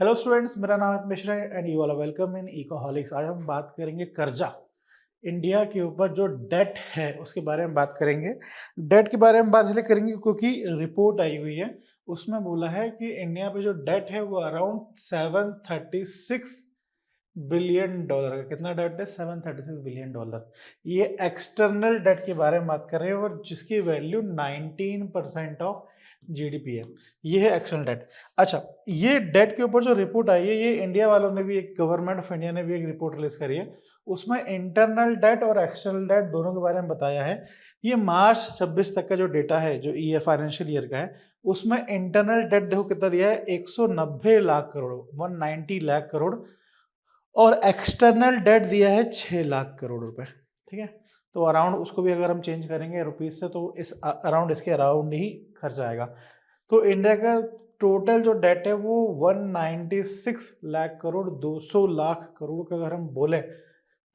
Hello students, मेरा नाम है Mishra and you are welcome in Ecoholics. आज हम बात करेंगे कर्जा। इंडिया के ऊपर जो डेट है उसके बारे में बात करेंगे। डेट के बारे में बात इसलिए करेंगे क्योंकि रिपोर्ट आई हुई है, उसमें बोला है कि इंडिया पे जो डेट है वो अराउंड 736 बिलियन डॉलर का। कितना डेट है? 736 बिलियन डॉलर। ये एक्सटर्नल डेट के बारे में बात कर रहे हैं और जिसकी वैल्यू 19% ऑफ जीडीपी है। ये है एक्सटर्नल डेट। अच्छा, ये डेट के ऊपर जो रिपोर्ट आई है, ये इंडिया वालों ने भी, एक गवर्नमेंट ऑफ इंडिया ने भी एक रिपोर्ट रिलीज करी है। उसमें इंटरनल डेट और एक्सटर्नल डेट दोनों के बारे में बताया है। ये मार्च 26 तक का जो डेटा है, जो ईयर फाइनेंशियल ईयर का है, उसमें इंटरनल डेट देखो कितना दिया है, 190 लाख करोड़, 190 लाख करोड़। और एक्सटर्नल डेट दिया है 6 लाख करोड़ रुपए। ठीक है, तो अराउंड उसको भी अगर हम चेंज करेंगे रुपीज से तो इस अराउंड, इसके अराउंड ही खर्च आएगा। तो इंडिया का टोटल जो डेट है वो 196 लाख करोड़, 200 लाख करोड़ का अगर हम बोले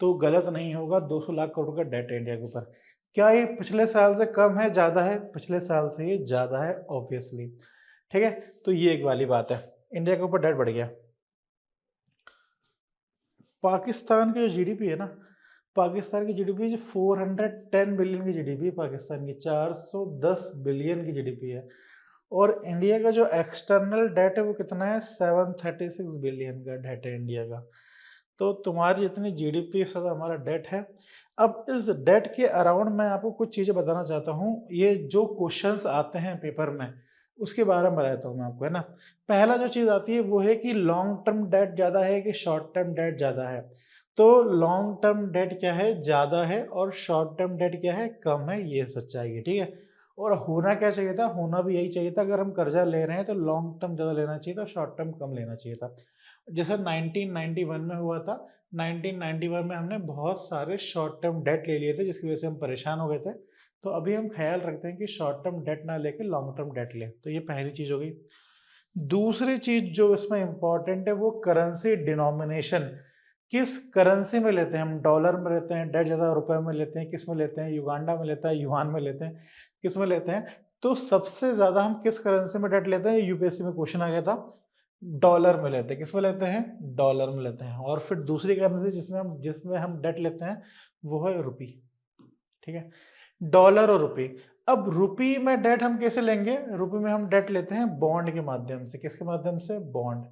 तो गलत नहीं होगा। 200 लाख करोड़ का डेट है इंडिया के ऊपर। क्या ये पिछले साल से कम है, ज्यादा है? पिछले साल से ये ज्यादा है ऑब्वियसली। ठीक है, तो ये एक वाली बात है, इंडिया के ऊपर डेट बढ़ गया। पाकिस्तान की जो जीडीपी है ना, पाकिस्तान की जीडीपी 410 बिलियन की जीडीपी है पाकिस्तान की, 410 बिलियन की जीडीपी है। और इंडिया का जो एक्सटर्नल डेट है वो कितना है? 736 बिलियन का डेट है इंडिया का। तो तुम्हारी जितनी जीडीपी से ज़्यादा हमारा डेट है। अब इस डेट के अराउंड मैं आपको कुछ चीज़ें बताना चाहता हूँ। ये जो क्वेश्चंस आते हैं पेपर में उसके बारे में बताता हूँ मैं आपको, है ना। पहला जो चीज़ आती है वो है कि लॉन्ग टर्म डेट ज़्यादा है कि शॉर्ट टर्म डेट ज़्यादा है। तो लॉन्ग टर्म डेट क्या है? ज़्यादा है। और शॉर्ट टर्म डेट क्या है? कम है। ये सच्चाई है, ठीक है। और होना क्या चाहिए था? होना भी यही चाहिए था। अगर हम कर्जा ले रहे हैं तो लॉन्ग टर्म ज़्यादा लेना चाहिए था, शॉर्ट टर्म कम लेना चाहिए था। जैसा 1991 में हुआ था। 1991 में हमने बहुत सारे शॉर्ट टर्म डेट ले लिए थे जिसकी वजह से हम परेशान हो गए थे। तो अभी हम ख्याल रखते हैं कि शॉर्ट टर्म डेट ना लेके लॉन्ग टर्म डेट लें। तो ये पहली चीज़ हो गई। दूसरी चीज़ जो इसमें इम्पोर्टेंट है वो करेंसी डिनोमिनेशन। किस करेंसी में लेते हैं हम? डॉलर में लेते हैं डेट ज़्यादा, रुपए में लेते हैं, किस में लेते हैं? युगांडा में लेता है, युआन में लेते हैं, किस में लेते हैं? तो सबसे ज़्यादा हम किस करेंसी में डेट लेते हैं? यूपीएससी में क्वेश्चन आ गया था। डॉलर में लेते हैं। किस में लेते हैं? डॉलर में लेते हैं। और फिर दूसरी करेंसी जिसमें हम डेट लेते हैं वो है रुपी। ठीक है, डॉलर और रुपी। अब रुपी में डेट हम कैसे लेंगे? रुपी में हम डेट लेते हैं बॉन्ड के माध्यम से। किसके माध्यम से? बॉन्ड।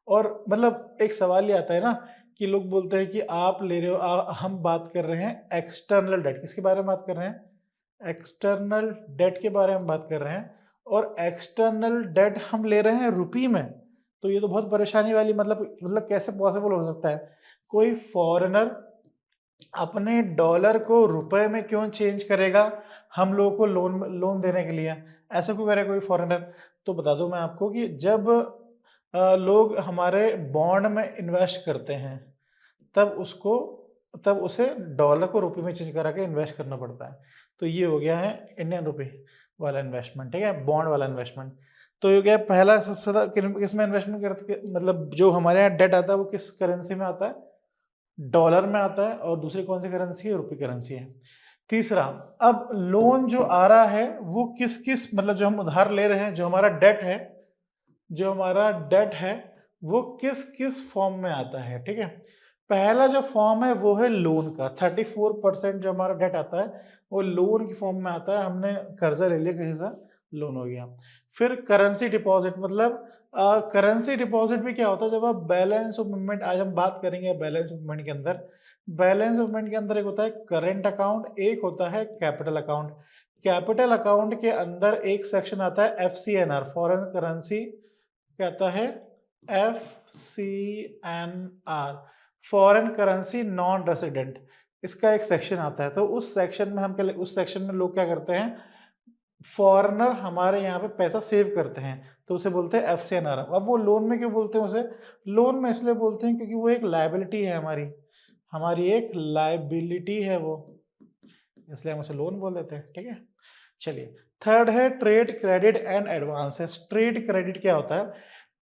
और मतलब एक सवाल ये आता है ना कि लोग बोलते हैं कि आप ले रहे हो, हम बात कर रहे हैं एक्सटर्नल डेट। किसके बारे में बात कर रहे हैं? एक्सटर्नल डेट के बारे में बात कर रहे हैं। और एक्सटर्नल डेट हम ले रहे हैं रुपी में। तो ये तो बहुत परेशानी वाली, मतलब कैसे पॉसिबल हो सकता है? कोई फॉरेनर अपने डॉलर को रुपए में क्यों चेंज करेगा हम लोगों को लोन लोन देने के लिए? ऐसा क्यों करे कोई फॉरेनर? तो बता दूं मैं आपको कि जब लोग हमारे बॉन्ड में इन्वेस्ट करते हैं तब उसको तब उसे डॉलर को रुपए में चेंज करा के इन्वेस्ट करना पड़ता है। तो ये हो गया है इंडियन रुपी वाला इन्वेस्टमेंट, ठीक है, बॉन्ड वाला इन्वेस्टमेंट। तो ये गया पहला। सबसे ज्यादा किस में इन्वेस्टमेंट करते, मतलब जो हमारे यहाँ डेट आता है वो किस करेंसी में आता है? डॉलर में आता है। और दूसरी कौन सी करेंसी है? रुपी करेंसी है। तीसरा, अब लोन जो आ रहा है वो किस किस, मतलब जो हम उधार ले रहे हैं, जो हमारा डेट है वो किस किस फॉर्म में आता है? ठीक है, पहला जो फॉर्म है वो है लोन का। 34% जो हमारा डेट आता है वो लोन की फॉर्म में आता है। हमने कर्जा ले लिया किसी से, लोन हो गया। फिर करेंसी डिपॉजिट, मतलब करेंसी डिपॉजिट भी क्या होता है? जब आप बैलेंस ऑफ मूवमेंट, आज हम बात करेंगे बैलेंस ऑफ मूवमेंट के अंदर। बैलेंस ऑफ मूवमेंट के अंदर एक होता है करेंट अकाउंट, एक होता है कैपिटल अकाउंट। कैपिटल अकाउंट के अंदर एक सेक्शन आता है एफसीएनआर, फॉरेन करेंसी कहता है, FCNR, foreign currency non resident. इसका एक सेक्शन आता है। तो उस सेक्शन में लोग क्या करते हैं? फॉरेनर हमारे यहाँ पे पैसा सेव करते हैं तो उसे बोलते हैं एफसीएनआर। अब वो लोन में क्यों बोलते हैं उसे? लोन में इसलिए बोलते हैं क्योंकि वो एक लायबिलिटी है हमारी, एक लायबिलिटी है वो, इसलिए हम उसे लोन बोल देते हैं। ठीक है, चलिए। थर्ड है trade credit and advances. Trade credit क्या होता है?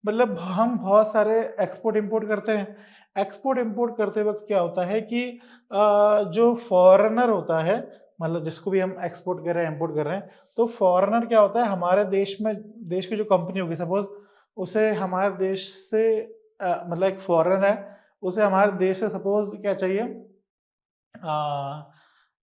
मतलब हम बहुत सारे एक्सपोर्ट इंपोर्ट करते हैं। एक्सपोर्ट इंपोर्ट करते वक्त क्या होता है कि जो फॉरेनर होता है, मतलब जिसको भी हम एक्सपोर्ट कर रहे हैं, इंपोर्ट कर रहे हैं, तो फॉरेनर क्या होता है? हमारे देश में, देश की जो कंपनी होगी सपोज, उसे हमारे देश से मतलब एक फॉरेनर है, उसे हमारे देश से सपोज क्या चाहिए,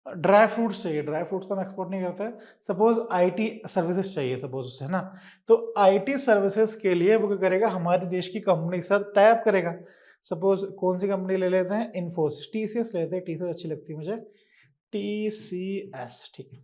ड्राई फ्रूट्स चाहिए, ड्राई फ्रूट्स तो हम एक्सपोर्ट नहीं करते, सपोज आईटी सर्विसेज चाहिए सपोज उसे, है ना। तो आईटी सर्विसेज के लिए वो क्या करेगा, हमारे देश की कंपनी के साथ टाई अप करेगा। सपोज कौन सी कंपनी ले लेते हैं, इन्फोसिस, टीसीएस लेते हैं, टीसीएस अच्छी लगती है मुझे, टीसीएस, ठीक है।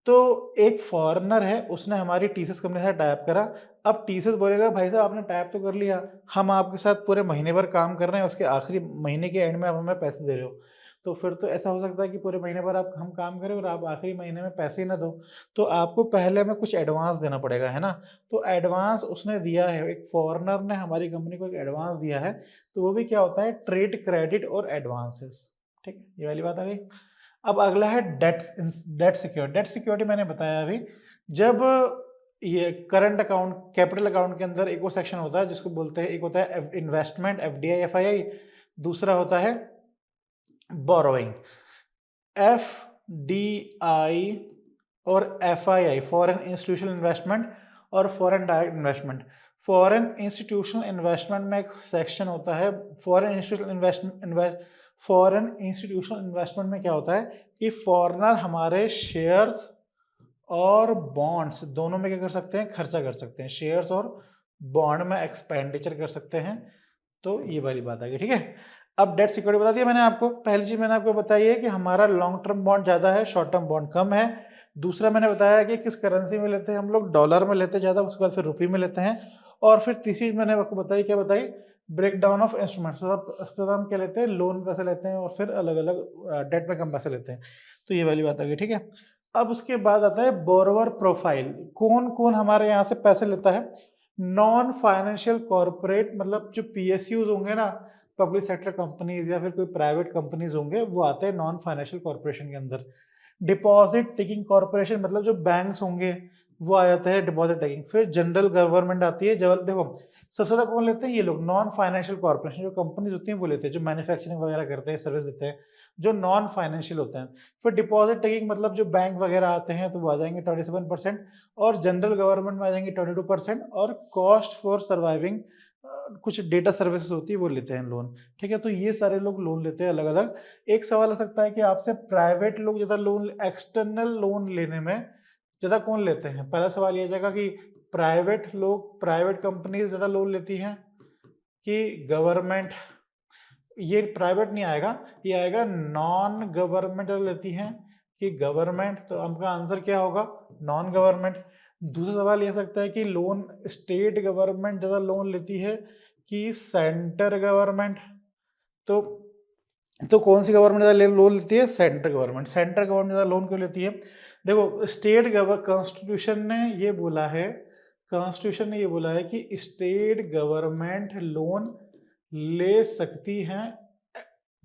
तो एक फॉरेनर है, उसने हमारी टीसीएस कंपनी से टाई अप करा। अब टीसीएस बोलेगा भाई साहब आपने टाई अप तो कर लिया, हम आपके साथ पूरे महीने भर काम कर रहे हैं, उसके आखिरी महीने के एंड में आप हमें पैसे दे रहे हो। तो फिर तो ऐसा हो सकता है कि पूरे महीने भर आप हम काम करें और आप आखिरी महीने में पैसे ही ना दो, तो आपको पहले में कुछ एडवांस देना पड़ेगा, है ना। तो एडवांस उसने दिया है, एक फॉरेनर ने हमारी कंपनी को एक एडवांस दिया है, तो वो भी क्या होता है, ट्रेड क्रेडिट और एडवांसेस, ठीक है, ये वाली बात आ गई। अब अगला है डेट सिक्योरिटी। डेट सिक्योरिटी मैंने बताया अभी, जब ये करंट अकाउंट, कैपिटल अकाउंट के अंदर एक और सेक्शन होता है जिसको बोलते हैं, एक होता है इन्वेस्टमेंट, एफडीआई, एफआईआई, दूसरा होता है बोरोइंग, एफडीआई और एफआईआई, फॉरेन इंस्टीट्यूशनल इन्वेस्टमेंट और foreign direct investment. Foreign institutional investment में एक सेक्शन होता है, फॉरेन इंस्टीट्यूशनल इन्वेस्टमेंट में क्या होता है कि फॉरेनर हमारे शेयर्स और बॉन्ड्स दोनों में क्या कर सकते हैं, खर्चा कर सकते हैं, शेयर्स और बॉन्ड में एक्सपेंडिचर कर सकते हैं। तो ये वाली बात आ गई, ठीक है। अब डेट सिक्योरिटी बता दिया मैंने आपको। पहली चीज मैंने आपको बताई है कि हमारा लॉन्ग टर्म बॉन्ड ज्यादा है, शॉर्ट टर्म बॉन्ड कम है। दूसरा मैंने बताया कि किस करेंसी में लेते हैं हम लोग, डॉलर में लेते हैं ज्यादा, उसके बाद फिर रुपये में लेते हैं। और फिर तीसरी चीज मैंने आपको बताई, क्या बताई, ब्रेक डाउन ऑफ इंस्ट्रूमेंट्स, हम क्या लेते हैं, लोन पैसे लेते हैं और फिर अलग अलग डेट में कम पैसे लेते हैं। तो ये वाली बात आ गई, ठीक है। अब उसके बाद आता है बोरोवर प्रोफाइल, कौन कौन हमारे यहाँ से पैसे लेता है। नॉन फाइनेंशियल कॉर्पोरेट, मतलब जो पीएसयूज होंगे ना, पब्लिक सेक्टर कंपनीज या फिर कोई प्राइवेट कंपनीज होंगे, वो आते हैं नॉन फाइनेंशियल कॉर्पोरेशन के अंदर। डिपॉजिट टेकिंग कॉर्पोरेशन, मतलब जो बैंक्स होंगे वो आ जाते हैं डिपॉजिट टेकिंग। फिर जनरल गवर्नमेंट आती है, जब देखो सबसे ज्यादा कौन लेते हैं, ये लोग नॉन फाइनेंशियल कॉर्पोरेशन, जो कंपनीज होती हैं वो लेते हैं, जो मैन्युफैक्चरिंग वगैरह करते हैं, सर्विस देते हैं, जो नॉन फाइनेंशियल होते हैं। फिर डिपॉजिट टेकिंग मतलब जो बैंक वगैरह आते हैं तो वो आ जाएंगे 27%, और जनरल गवर्नमेंट में आ जाएंगे 22%, और कॉस्ट फॉर सर्वाइविंग कुछ डेटा सर्विसेज होती है वो लेते हैं लोन, ठीक है। तो ये सारे लोग लोन लेते हैं अलग अलग। एक सवाल आ सकता है कि आपसे प्राइवेट लोग ज्यादा लोन, एक्सटर्नल लोन लेने में ज्यादा कौन लेते हैं। पहला सवाल ये जाएगा कि प्राइवेट लोग, प्राइवेट कंपनीज ज्यादा लोन लेती हैं कि गवर्नमेंट। ये प्राइवेट नहीं आएगा, ये आएगा नॉन गवर्नमेंट लेती हैं कि गवर्नमेंट। तो आपका आंसर क्या होगा, नॉन गवर्नमेंट। दूसरा सवाल ये सकता है कि लोन स्टेट गवर्नमेंट ज्यादा लोन लेती है कि सेंटर गवर्नमेंट। तो कौन सी गवर्नमेंट ज्यादा लोन लेती है, सेंट्रल गवर्नमेंट। सेंट्रल गवर्नमेंट ज्यादा लोन क्यों लेती है, देखो स्टेट कॉन्स्टिट्यूशन ने ये बोला है, कॉन्स्टिट्यूशन ने ये बोला है कि स्टेट गवर्नमेंट लोन ले सकती हैं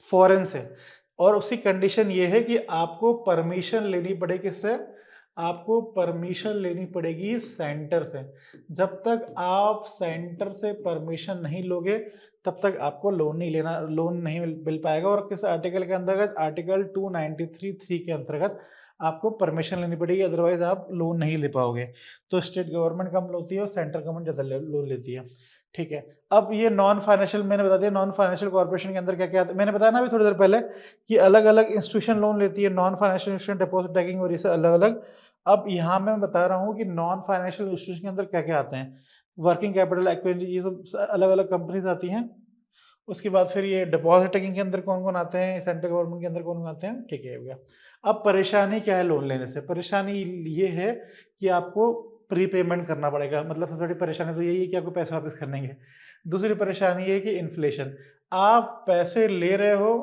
फॉरेन से, और उसकी कंडीशन ये है कि आपको परमिशन लेनी पड़ेगी, किससे, आपको परमिशन लेनी पड़ेगी सेंटर से। जब तक आप सेंटर से परमिशन नहीं लोगे तब तक आपको लोन नहीं लेना, लोन नहीं मिल पाएगा। और किस आर्टिकल के अंतर्गत, आर्टिकल 293(3) के अंतर्गत आपको परमिशन लेनी पड़ेगी, अदरवाइज आप लोन नहीं ले पाओगे। तो स्टेट गवर्नमेंट कम लेती है और सेंट्रल गवर्नमेंट ज्यादा लोन लेती है, ठीक है। अब ये नॉन फाइनेंशियल मैंने बता दिया, नॉन फाइनेंशियल कॉर्पोरेशन के अंदर क्या क्या आता है। मैंने बताया ना अभी थोड़ी देर पहले कि अलग अलग इंस्टीट्यूशन लोन लेती है, non financial institution, deposit taking और ये सब अलग अलग। अब यहाँ मैं बता रहा हूँ कि नॉन फाइनेंशियल इंस्टीट्यूशन के अंदर क्या क्या आते हैं, वर्किंग कैपिटल, इक्विटी, ये सब अलग अलग कंपनीज आती हैं। उसके बाद फिर ये डिपॉजिट टेकिंग के अंदर कौन कौन आते हैं, सेंट्रल गवर्नमेंट के अंदर कौन कौन आते हैं, ठीक है, हो गया। अब परेशानी क्या है लोन लेने से, परेशानी ये है कि आपको प्रीपेमेंट करना पड़ेगा, मतलब सबसे बड़ी परेशानी तो यही है कि आपको पैसे वापस करने हैं। दूसरी परेशानी ये है कि इन्फ्लेशन, आप पैसे ले रहे हो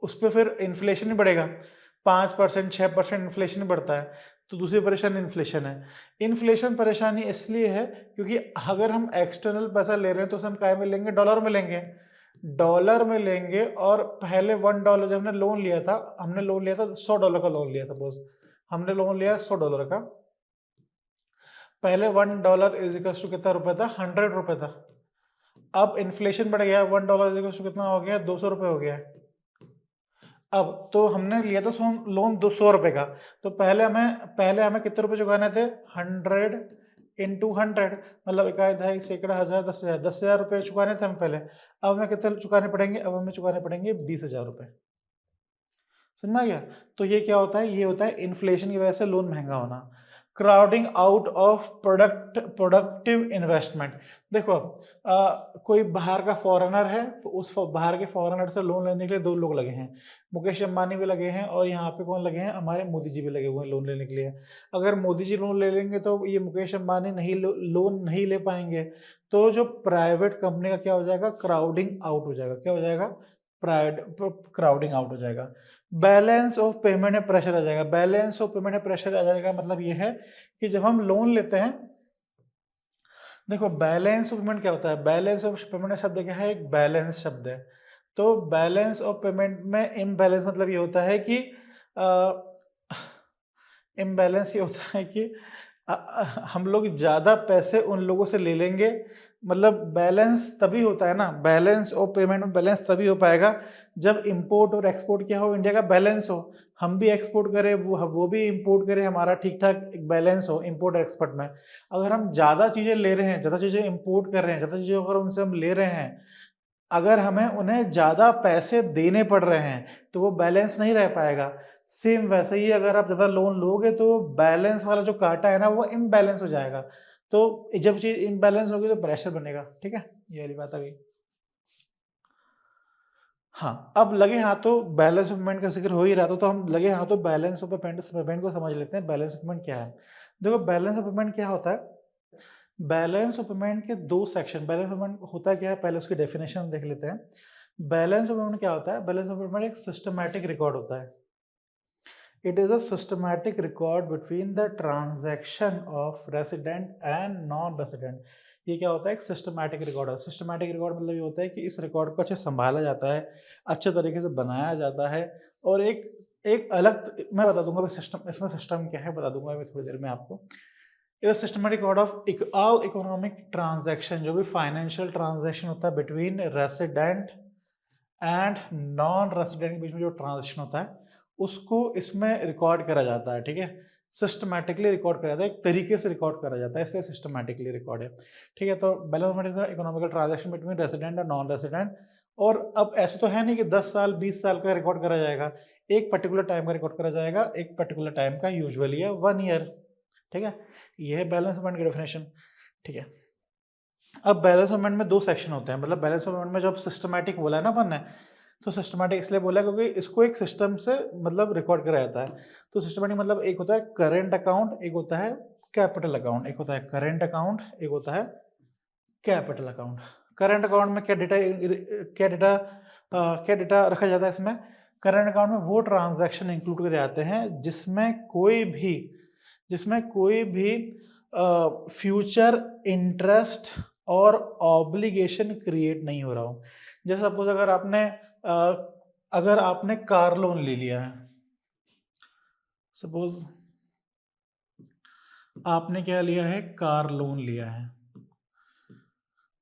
उस पर फिर इन्फ्लेशन ही बढ़ेगा, 5% 6% इन्फ्लेशन बढ़ता है। तो दूसरी परेशानी इन्फ्लेशन है। इन्फ्लेशन परेशानी इसलिए है क्योंकि अगर हम एक्सटर्नल पैसा ले रहे हैं तो उसे हम काय में लेंगे, डॉलर में लेंगे, डॉलर में लेंगे। और पहले $1 जब हमने लोन लिया था, हमने लोन लिया था $100 का लोन लिया, सपोज हमने लोन लिया $100 का, पहले $1 इज इक्वल टू कितना रुपए था, 100 रुपए था। अब इन्फ्लेशन बढ़ गया, $1 इज इक्वल टू कितना हो गया, 200 रुपए हो गया। अब तो हमने लिया था लोन 200 रुपए का, तो पहले हमें कितने रुपए चुकाने थे, 100 इंटू 100, मतलब इकाई, दहाई, सैकड़ा, हजार, 10,000, 10,000 रुपये चुकाने थे हम पहले। अब हमें कितने चुकाने पड़ेंगे? अब हमें चुकाने पड़ेंगे 20,000 रुपये। समझ में आ गया? तो ये क्या होता है? ये होता है इन्फ्लेशन की वजह से लोन महंगा होना। Crowding out of productive investment. देखो कोई बाहर का फॉरेनर है, तो उस बाहर के फॉरेनर से लोन लेने के लिए दो लोग लगे हैं। मुकेश अंबानी भी लगे हैं और यहाँ पे कौन लगे हैं? हमारे मोदी जी भी लगे हुए हैं लोन लेने के लिए। अगर मोदी जी लोन ले लेंगे तो ये मुकेश अंबानी नहीं लोन नहीं ले पाएंगे। तो जो प्राइवेट कंपनी का क्या हो जाएगा? क्राउडिंग आउट हो जाएगा। क्या हो जाएगा? क्राउडिंग आउट हो जाएगा। बैलेंस ऑफ पेमेंट में प्रेशर आ जाएगा। बैलेंस ऑफ पेमेंट में प्रेशर आ जाएगा मतलब ये है कि जब हम लोन लेते हैं, देखो बैलेंस ऑफ पेमेंट क्या होता है? बैलेंस ऑफ पेमेंट शब्द क्या है? एक बैलेंस शब्द है। तो बैलेंस ऑफ पेमेंट में इम्बैलेंस मतलब ये होता है कि इम्बैलेंस ये होता है कि हम लोग ज़्यादा पैसे उन लोगों से ले लेंगे। मतलब बैलेंस तभी होता है ना, बैलेंस ऑफ पेमेंट में बैलेंस तभी हो पाएगा जब इंपोर्ट और एक्सपोर्ट क्या हो, इंडिया का बैलेंस हो। हम भी एक्सपोर्ट करें, वो भी इंपोर्ट करें, हमारा ठीक ठाक एक बैलेंस हो इंपोर्ट और एक्सपोर्ट में। अगर हम ज़्यादा चीज़ें ले रहे हैं, ज़्यादा चीज़ें इंपोर्ट कर रहे हैं, ज़्यादा चीज़ें अगर उनसे हम ले रहे हैं, अगर हमें उन्हें ज़्यादा पैसे देने पड़ रहे हैं तो वो बैलेंस नहीं रह पाएगा। सेम वैसे ही अगर आप ज़्यादा लोन लोगे तो बैलेंस वाला जो कांटा है ना वो इम्बैलेंस हो जाएगा। तो जब चीज़ इम्बैलेंस होगी तो प्रेशर बनेगा। ठीक है, ये वाली बात आ गई। हाँ, अब लगे हाथों बैलेंस ऑफ पेमेंट का जिक्र हो ही रहा था, तो हम लगे हाथों बैलेंस ऑफ पेमेंट को समझ लेते हैं। बैलेंस ऑफ पेमेंट क्या है? देखो बैलेंस ऑफ पेमेंट क्या होता है? बैलेंस ऑफ पेमेंट के दो सेक्शन। बैलेंस ऑफ पेमेंट होता क्या है, पहले उसकी डेफिनेशन देख लेते हैं। बैलेंस ऑफ पेमेंट क्या होता है? बैलेंस ऑफ पेमेंट एक सिस्टमैटिक रिकॉर्ड होता है। It is a systematic record between the transaction of resident and non resident. ये क्या होता है? एक सिस्टमैटिक रिकॉर्ड है। सिस्टमैटिक रिकॉर्ड मतलब ये होता है कि इस रिकॉर्ड को अच्छे संभाला जाता है, अच्छे तरीके से बनाया जाता है, और एक एक अलग, मैं बता दूंगा सिस्टम, इसमें सिस्टम क्या है बता दूंगा मैं थोड़ी देर में आपको। Systematic record of all economic transaction, जो भी फाइनेंशियल ट्रांजैक्शन होता है between resident and non resident के बीच में जो ट्रांजैक्शन होता है उसको इसमें रिकॉर्ड करा जाता है। ठीक है, सिस्टमैटिकली रिकॉर्ड करा जाता है, एक तरीके से रिकॉर्ड करा जाता है, इसलिए सिस्टमैटिकली रिकॉर्ड है। ठीक है, तो balance of economical transaction between resident और नॉन रेसिडेंट। और अब ऐसे तो है नहीं कि 10 साल 20 साल का रिकॉर्ड करा जाएगा, एक पर्टिकुलर टाइम का रिकॉर्ड करा जाएगा। एक पर्टिकुलर टाइम का यूजुअली है 1 ईयर। ठीक है, ये है बैलेंस ऑफ पेमेंट की डेफिनेशन। ठीक है, अब बैलेंस ऑफ पेमेंट में दो सेक्शन होते हैं। मतलब बैलेंस ऑफ पेमेंट में जब सिस्टमैटिक बोला है ना अपन ने, तो सिस्टमैटिक इसलिए बोला क्योंकि इसको एक सिस्टम से मतलब रिकॉर्ड करा जाता है। तो सिस्टमैटिक मतलब एक होता है करेंट अकाउंट, एक होता है कैपिटल अकाउंट। एक होता है करेंट अकाउंट, एक होता है कैपिटल अकाउंट। करंट अकाउंट में क्या डेटा रखा जाता है इसमें? करंट अकाउंट में वो ट्रांजैक्शन इंक्लूड करे जाते हैं जिसमें कोई भी फ्यूचर इंटरेस्ट और ऑब्लिगेशन क्रिएट नहीं हो रहा हो। जैसे सपोज अगर आपने कार लोन ले लिया है, सपोज आपने क्या लिया है? कार लोन लिया है।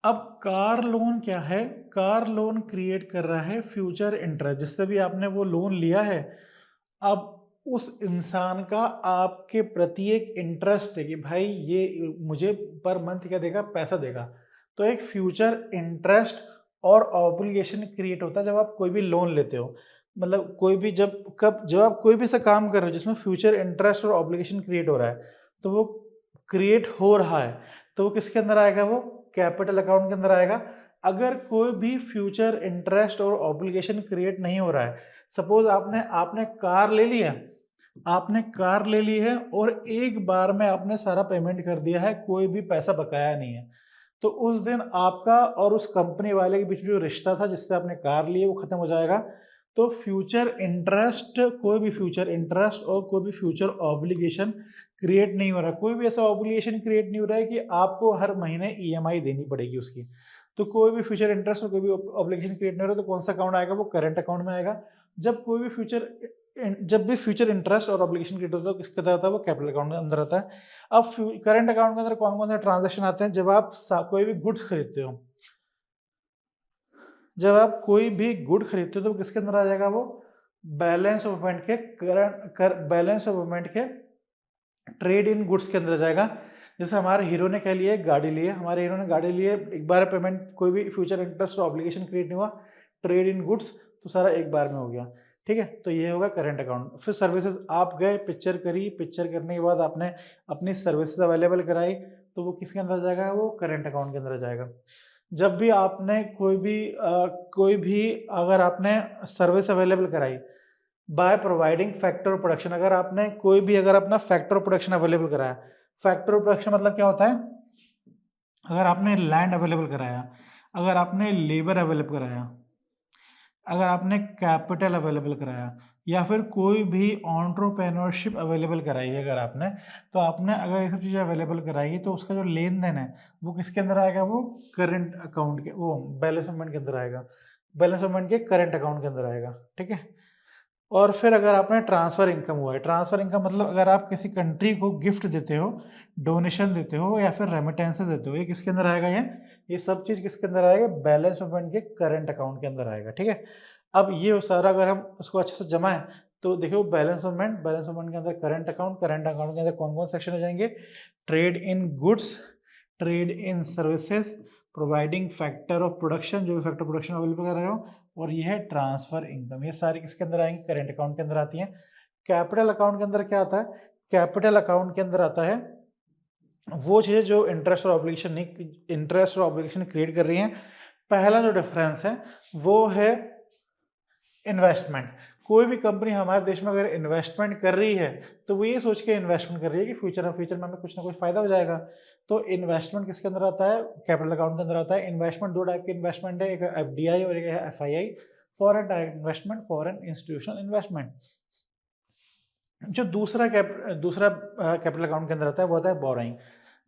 अब कार लोन क्या है? कार लोन क्रिएट कर रहा है फ्यूचर इंटरेस्ट, जिससे भी आपने वो लोन लिया है। अब उस इंसान का आपके प्रति एक इंटरेस्ट है कि भाई ये मुझे पर मंथ क्या देगा? पैसा देगा। तो एक फ्यूचर इंटरेस्ट और ऑब्लिगेशन क्रिएट होता है जब आप कोई भी लोन लेते हो। मतलब कोई भी जब आप कोई भी ऐसा काम कर रहे हो जिसमें फ्यूचर इंटरेस्ट और ऑब्लिगेशन क्रिएट हो रहा है, तो वो क्रिएट हो रहा है तो वो किसके अंदर आएगा? वो कैपिटल अकाउंट के अंदर आएगा। अगर कोई भी फ्यूचर इंटरेस्ट और ऑब्लिगेशन क्रिएट नहीं हो रहा है, सपोज आपने कार ले लिया, आपने कार ले ली है और एक बार में आपने सारा पेमेंट कर दिया है, कोई भी पैसा बकाया नहीं है, तो उस दिन आपका और उस कंपनी वाले के बीच में जो रिश्ता था जिससे आपने कार ली है वो खत्म हो जाएगा। तो कोई भी फ्यूचर इंटरेस्ट और कोई भी फ्यूचर ऑब्लिगेशन क्रिएट नहीं हो रहा। कोई भी ऐसा ऑब्लिगेशन क्रिएट नहीं हो रहा है कि आपको हर महीने ईएमआई देनी पड़ेगी उसकी। तो कोई भी फ्यूचर इंटरेस्ट और कोई भी ऑब्लिगेशन क्रिएट नहीं हो रहा, तो कौन सा अकाउंट आएगा? वो करंट अकाउंट में आएगा। जब भी फ्यूचर इंटरेस्ट और ऑब्लिगेशन क्रिएट होता है किसके अंदर आता है? वो कैपिटल अकाउंट के अंदर आता है। अब करंट अकाउंट के अंदर कौन कौन से ट्रांजेक्शन आते हैं? जब आप कोई भी गुड्स खरीदते हो, तो किसके अंदर आ जाएगा? वो बैलेंस ऑफ पेमेंट के ट्रेड इन गुड्स के अंदर जाएगा। जैसे हमारे हीरो ने क्या लिया, एक गाड़ी ली है, हमारे हीरो ने गाड़ी ली है, एक बार पेमेंट, कोई भी फ्यूचर इंटरेस्ट और ऑब्लिगेशन क्रिएट नहीं हुआ, ट्रेड इन गुड्स, तो सारा एक बार में हो गया, ठीक है। तो ये होगा करंट अकाउंट। फिर सर्विसेज, आप गए, पिक्चर करी, पिक्चर करने के बाद आपने अपनी सर्विसेज अवेलेबल कराई, तो वो किसके अंदर जाएगा, वो करंट अकाउंट के अंदर जाएगा। जब भी आपने कोई भी अगर आपने सर्विस अवेलेबल कराई by providing factor of production, अगर आपने कोई भी अगर अपना फैक्टर ऑफ प्रोडक्शन अवेलेबल कराया, फैक्टर ऑफ प्रोडक्शन मतलब क्या होता है, अगर आपने लैंड अवेलेबल कराया, अगर आपने लेबर अवेलेबल कराया, अगर आपने कैपिटल अवेलेबल कराया, या फिर कोई भी एंटरप्रेन्योरशिप अवेलेबल कराई है अगर आपने, तो आपने अगर ये सब चीज़ें अवेलेबल कराई है, तो उसका जो लेन देन है वो किसके अंदर आएगा, वो करंट अकाउंट के, वो बैलेंस पेमेंट के अंदर आएगा, बैलेंस पेमेंट के करंट अकाउंट के अंदर आएगा, ठीक है। और फिर अगर आपने ट्रांसफ़र इनकम हुआ है, ट्रांसफ़र इनकम मतलब अगर आप किसी कंट्री को गिफ्ट देते हो, डोनेशन देते हो, या फिर रेमिटेंसेस देते हो, ये किसके अंदर आएगा, ये सब चीज़ किसके अंदर आएगा, बैलेंस पेमेंट के करंट अकाउंट के अंदर आएगा, ठीक है। अब ये सारा अगर हम उसको अच्छे से जमाएं, तो देखो बैलेंस पेमेंट के अंदर करंट अकाउंट के अंदर कौन कौन सेक्शन हो जाएंगे, trade in goods, trade in services, providing factor of production, जो भी फैक्टर प्रोडक्शन अवेलेबल कर रहे हो, और ये है ट्रांसफर इनकम, ये सारी किसके अंदर आएंगे, करंट अकाउंट के अंदर आती हैं। कैपिटल अकाउंट के अंदर क्या आता है, कैपिटल अकाउंट के अंदर आता है वो चीज़ें जो इंटरेस्ट और ऑब्लिगेशन क्रिएट कर रही हैं। पहला जो डिफरेंस है वो है इन्वेस्टमेंट। कोई भी कंपनी हमारे देश में अगर इन्वेस्टमेंट कर रही है, तो वो ये सोच के इन्वेस्टमेंट कर रही है कि फ्यूचर में हमें कुछ ना कुछ फायदा हो जाएगा। तो इन्वेस्टमेंट किसके अंदर आता है, कैपिटल अकाउंट के अंदर आता है। इन्वेस्टमेंट दो टाइप की इन्वेस्टमेंट है, एक एफडीआई और एक है FII, foreign direct investment, foreign institutional investment. जो दूसरा कैपिटल अकाउंट के अंदर आता है वो आता है बोरोइंग।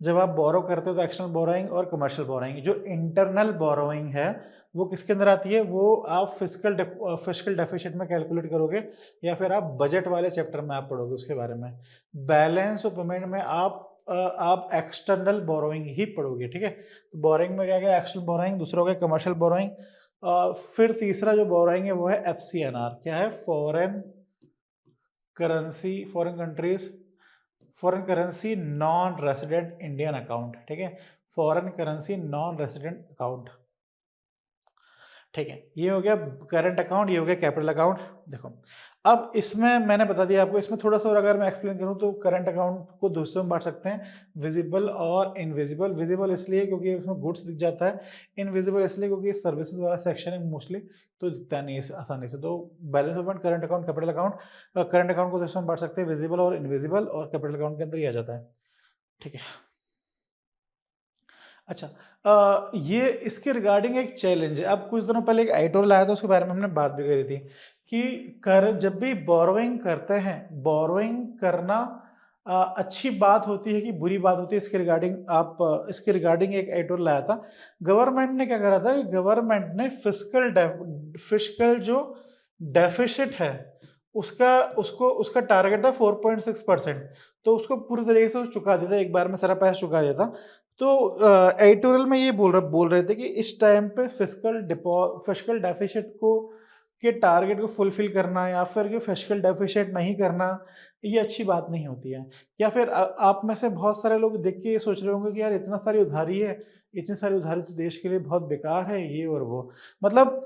जब आप बोरो करते हो तो एक्सटर्नल बोरोइंग और कमर्शियल बोरोइंग। जो इंटरनल बोरोइंग है वो किसके अंदर आती है, वो आप फिस्कल डेफिसिट में कैलकुलेट करोगे, या फिर आप बजट वाले चैप्टर में आप पढ़ोगे उसके बारे में। बैलेंस ऑफ पेमेंट में आप एक्सटर्नल बोरोइंग ही पढ़ोगे, ठीक है। तो बोरोइंग में क्या क्या, एक्सटर्नल बोरोइंग, दूसरा हो गया कमर्शियल बोरोइंग। फिर तीसरा जो बोरोइंग है वो है एफसीएनआर। क्या है, foreign currency, foreign currency non resident Indian account, ठीक है। Foreign currency non resident account, ठीक है। ये हो गया करंट अकाउंट, ये हो गया कैपिटल अकाउंट। देखो अब इसमें मैंने बता दिया आपको, इसमें थोड़ा सा और अगर मैं एक्सप्लेन करूं तो करंट अकाउंट को दो हिस्सों में बांट सकते हैं, विजिबल और इनविजिबल। विजिबल इसलिए क्योंकि उसमें गुड्स दिख जाता है, इनविजिबल इसलिए क्योंकि सर्विसेज वाला सेक्शन है मोस्टली, तो दिखता नहीं है आसानी से। तो balance payment, current account, capital account. Current account को दो हिस्सों में बांट सकते हैं, विजिबल और इनविजिबल, और कैपिटल अकाउंट के अंदर ही आ जाता है, ठीक है। अच्छा, ये इसके रिगार्डिंग एक चैलेंज है। अब कुछ दिनों पहले एक एडिटोरियल आया था, उसके बारे में हमने बात भी करी थी कि जब भी बोरोइंग करते हैं, बोरोइंग करना अच्छी बात होती है कि बुरी बात होती है, इसके रिगार्डिंग इसके रिगार्डिंग एक एडिटोरियल आया था। गवर्नमेंट ने क्या करा था, गवर्नमेंट ने फिस्कल जो डेफिसिट है उसका टारगेट था 4.6%, तो उसको पूरी तरीके से चुका देता, एक बार में सारा पैसा चुका देता। तो एडिटोरियल में ये बोल रहे थे कि इस टाइम पे फिस्कल डेफिसिट को के टारगेट को फुलफिल करना, या फिर फिस्कल डेफिसिट नहीं करना, ये अच्छी बात नहीं होती है। या फिर आप में से बहुत सारे लोग देख के ये सोच रहे होंगे कि यार इतना सारी उधारी है, इतनी सारी उधारी तो देश के लिए बहुत बेकार है, ये और वो। मतलब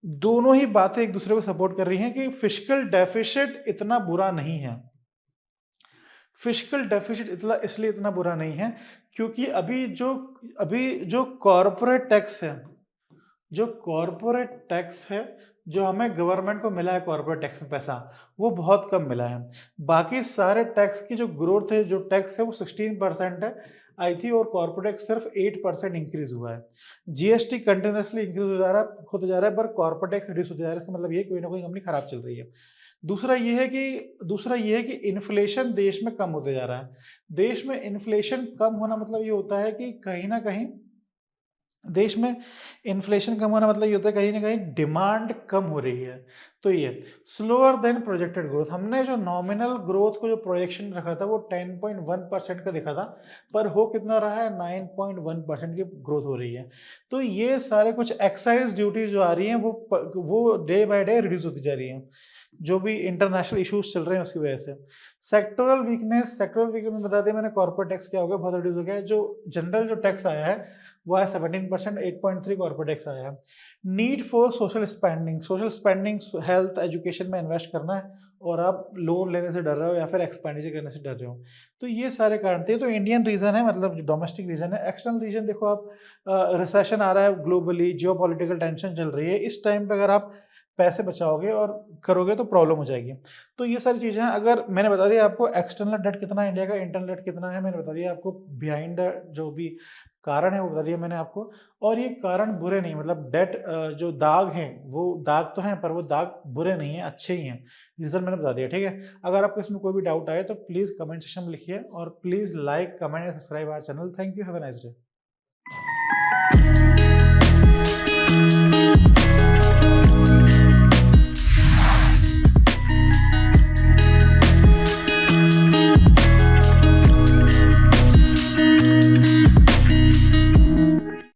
दोनों ही बातें एक दूसरे को सपोर्ट कर रही हैं कि फिस्कल डेफिसिट इतना बुरा नहीं है। फिस्कल डेफिसिट इसलिए इतना बुरा नहीं है क्योंकि अभी जो कॉरपोरेट टैक्स है, जो हमें गवर्नमेंट को मिला है कॉरपोरेट टैक्स में पैसा, वो बहुत कम मिला है। बाकी सारे टैक्स की जो ग्रोथ है, जो टैक्स है वो 16% है आई थी, और कॉर्पोरेट टैक्स सिर्फ 8% इंक्रीज हुआ है। जीएसटी कंटिन्यूसली इंक्रीज होता जा रहा है, पर कॉर्पोरेट टैक्स रिड्यूस होता जा रहा है। इसका मतलब ये कोई ना कोई कंपनी खराब चल रही है। दूसरा ये है कि इन्फ्लेशन देश में कम होते जा रहा है। देश में इन्फ्लेशन कम होना मतलब ये होता है कि कहीं ना कहीं देश में इन्फ्लेशन कम होना मतलब ये होता है कहीं ना कहीं डिमांड कम हो रही है। तो ये स्लोअर देन प्रोजेक्टेड ग्रोथ, हमने जो नॉमिनल ग्रोथ को जो प्रोजेक्शन रखा था वो 10.1% का दिखा था, पर हो कितना रहा है, 9.1% की ग्रोथ हो रही है। तो ये सारे कुछ एक्साइज ड्यूटीज जो आ रही हैं वो डे बाय डे रिड्यूस होती जा रही हैं। जो भी इंटरनेशनल इश्यूज चल रहे हैं उसकी वजह से। सेक्टोरल वीकनेस में बता दिया मैंने, कॉर्पोरेट टैक्स क्या हो गया, बहुत रिड्यूस हो गया है। जो जनरल जो टैक्स आया है वो है 17%, 8.3 कॉर्पोरेट टैक्स आया है। Need for social spending health education में इन्वेस्ट करना है और आप लोन लेने से डर रहे हो या फिर एक्सपेंडिचर करने से डर रहे हो, तो ये सारे कारण थे। तो इंडियन रीजन है, मतलब जो डोमेस्टिक रीजन है। एक्सटर्नल रीजन देखो आप, रिसेशन आ रहा है ग्लोबली, जियोपॉलिटिकल टेंशन चल रही है, इस टाइम पे अगर आप पैसे बचाओगे और करोगे तो प्रॉब्लम हो जाएगी। तो ये सारी चीज़ें हैं। अगर मैंने बता दिया आपको एक्सटर्नल डेट कितना है इंडिया का, इंटरनल डेट कितना है मैंने बता दिया आपको, बिहाइंड द जो भी कारण है वो बता दिया मैंने आपको। और ये कारण बुरे नहीं, मतलब डेट जो दाग हैं वो दाग तो हैं पर वो दाग बुरे नहीं हैं, अच्छे ही हैं। रीज़न मैंने बता दिया, ठीक है। अगर आपको इसमें कोई भी डाउट आए तो प्लीज़ कमेंट सेक्शन में लिखिए और प्लीज़ लाइक, कमेंट या subscribe our channel. Thank you, have a nice day.